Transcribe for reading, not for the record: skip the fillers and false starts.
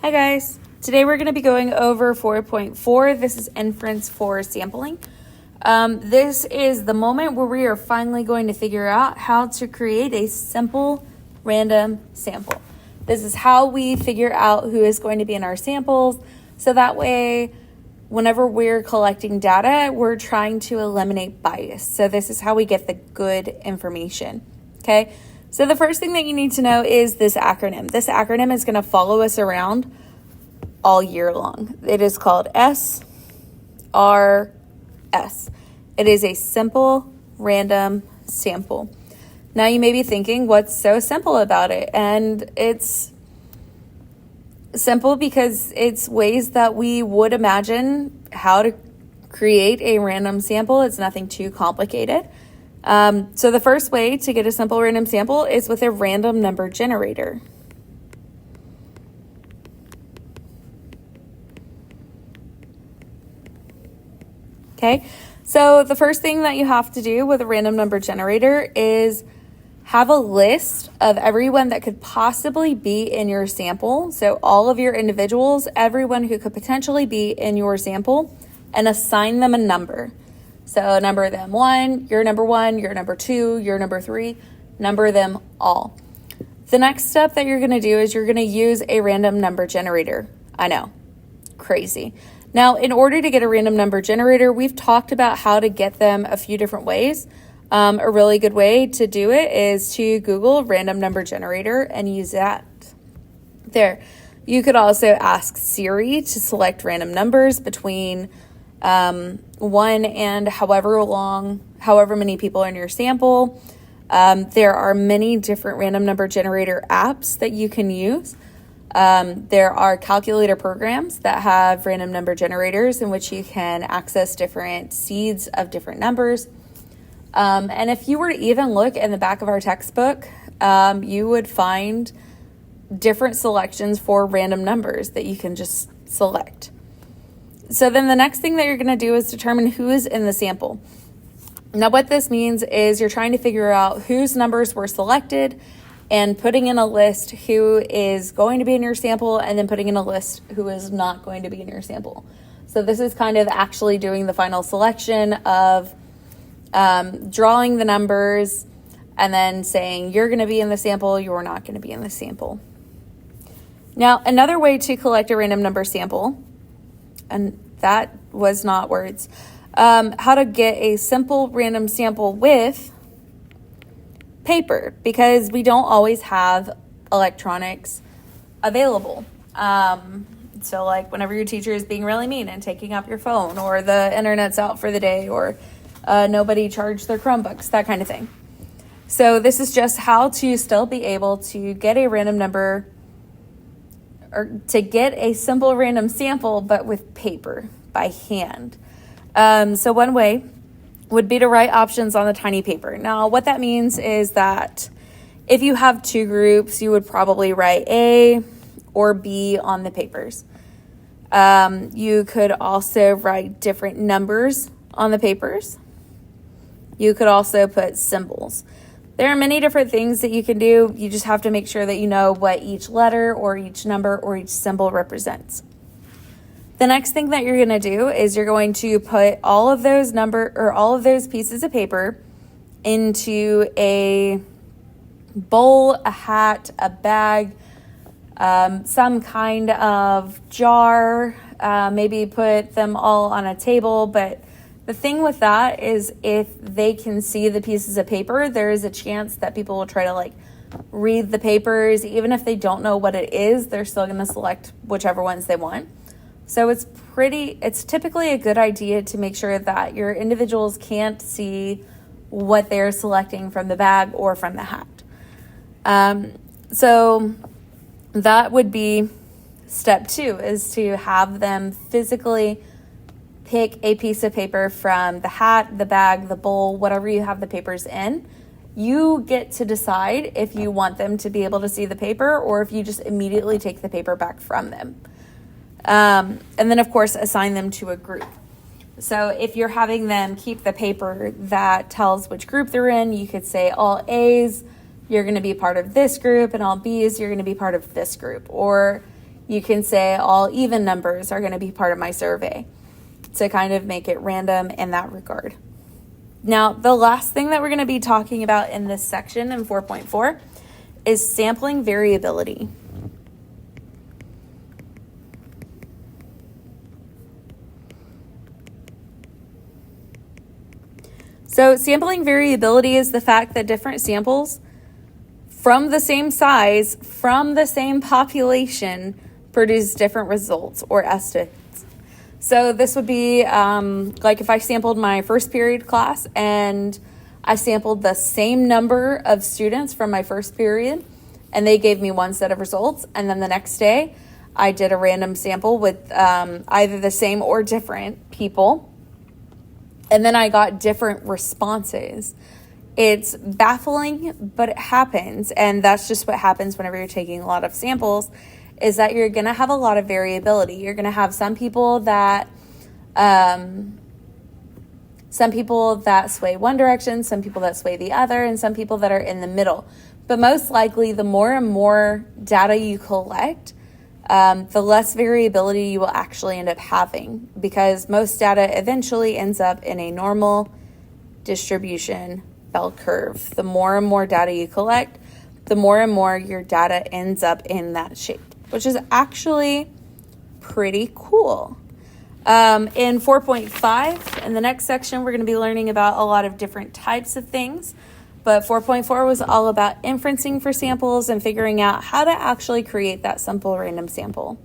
Hi guys, today we're going to be going over 4.4. This is inference for sampling. This is the moment where we are finally going to figure out how to create a simple random sample. This is how we figure out who is going to be in our samples, so that way whenever we're collecting data, we're trying to eliminate bias. So this is how we get the good information, okay? So the first thing that you need to know is this acronym. This acronym is going to follow us around all year long. It is called SRS. It is a simple random sample. Now you may be thinking, what's so simple about it? And it's simple because it's ways that we would imagine how to create a random sample. It's nothing too complicated. So the first way to get a simple random sample is with a random number generator. Okay, so the first thing that you have to do with a random number generator is have a list of everyone that could possibly be in your sample. So all of your individuals, everyone who could potentially be in your sample, and assign them a number. So number them one, you're number two, you're number three, number them all. The next step that you're going to do is you're going to use a random number generator. I know, crazy. Now, in order to get a random number generator, we've talked about how to get them a few different ways. A really good way to do it is to Google random number generator and use that. There. You could also ask Siri to select random numbers between 1 and however many people are in your sample. There are many different random number generator apps that you can use. There are calculator programs that have random number generators in which you can access different seeds of different numbers. And if you were to even look in the back of our textbook, you would find different selections for random numbers that you can just select. So then the next thing that you're going to do is determine who is in the sample. Now what this means is you're trying to figure out whose numbers were selected and putting in a list who is going to be in your sample, and then putting in a list who is not going to be in your sample. So this is kind of actually doing the final selection of drawing the numbers and then saying you're going to be in the sample, you're not going to be in the sample. Now, another way to collect a random number sample, and that was not words, how to get a simple random sample with paper, because we don't always have electronics available. So like whenever your teacher is being really mean and taking up your phone, or the internet's out for the day, or nobody charged their Chromebooks, that kind of thing. So this is just how to still be able to get a random number, or to get a simple random sample, but with paper by hand. So one way would be to write options on the tiny paper. Now, what that means is that if you have two groups, you would probably write A or B on the papers. You could also write different numbers on the papers. You could also put symbols. There are many different things that you can do. You just have to make sure that you know what each letter or each number or each symbol represents. The next thing that you're going to do is you're going to put all of those pieces of paper into a bowl, a hat, a bag, some kind of jar, maybe put them all on a table. But the thing with that is if they can see the pieces of paper, there is a chance that people will try to read the papers. Even if they don't know what it is, they're still going to select whichever ones they want. So it's typically a good idea to make sure that your individuals can't see what they're selecting from the bag or from the hat. So that would be step 2, is to have them physically pick a piece of paper from the hat, the bag, the bowl, whatever you have the papers in. You get to decide if you want them to be able to see the paper or if you just immediately take the paper back from them. And then, of course, assign them to a group. So if you're having them keep the paper that tells which group they're in, you could say all A's, you're going to be part of this group, and all B's, you're going to be part of this group. Or You can say all even numbers are going to be part of my survey to kind of make it random in that regard. Now, the last thing that we're going to be talking about in this section in 4.4 is sampling variability. So sampling variability is the fact that different samples from the same size, from the same population, produce different results or estimates. So this would be like if I sampled my first period class and I sampled the same number of students from my first period and they gave me one set of results, and then the next day I did a random sample with either the same or different people, and then I got different responses. It's baffling, but it happens, and that's just what happens whenever you're taking a lot of samples, is that you're going to have a lot of variability. You're going to have some people that sway one direction, some people that sway the other, and some people that are in the middle. But most likely, the more and more data you collect, the less variability you will actually end up having, because most data eventually ends up in a normal distribution bell curve. The more and more data you collect, the more and more your data ends up in that shape, which is actually pretty cool. In 4.5, in the next section, we're going to be learning about a lot of different types of things. But 4.4 was all about inferencing for samples and figuring out how to actually create that simple random sample.